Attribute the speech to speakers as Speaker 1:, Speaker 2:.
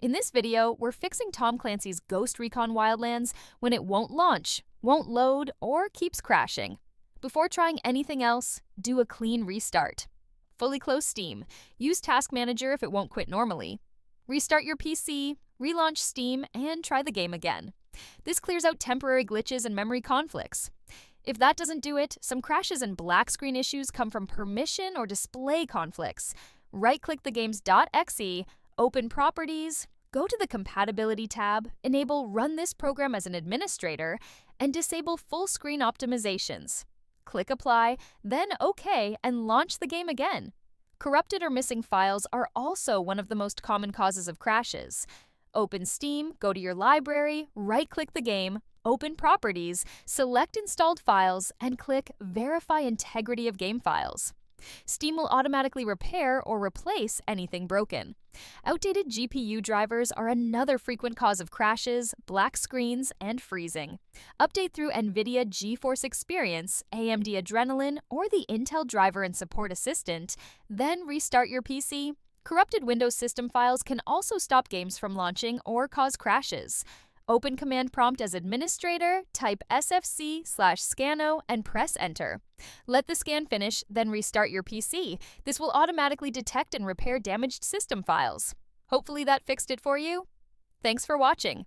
Speaker 1: In this video, we're fixing Tom Clancy's Ghost Recon Wildlands when it won't launch, won't load, or keeps crashing. Before trying anything else, do a clean restart. Fully close Steam. Use Task Manager if it won't quit normally. Restart your PC, relaunch Steam, and try the game again. This clears out temporary glitches and memory conflicts. If that doesn't do it, some crashes and black screen issues come from permission or display conflicts. Right-click the game's .exe, open Properties, go to the Compatibility tab, enable Run this program as an administrator, and disable full screen optimizations. Click Apply, then OK, and launch the game again. Corrupted or missing files are also one of the most common causes of crashes. Open Steam, go to your library, right-click the game, open Properties, select Installed Files, and click Verify Integrity of Game Files. Steam will automatically repair or replace anything broken. Outdated GPU drivers are another frequent cause of crashes, black screens, and freezing. Update through NVIDIA GeForce Experience, AMD Adrenalin, or the Intel Driver and Support Assistant, then restart your PC. Corrupted Windows system files can also stop games from launching or cause crashes. Open Command Prompt as administrator, type sfc/scano, and press Enter. Let the scan finish, then restart your PC. This will automatically detect and repair damaged system files. Hopefully that fixed it for you. Thanks for watching.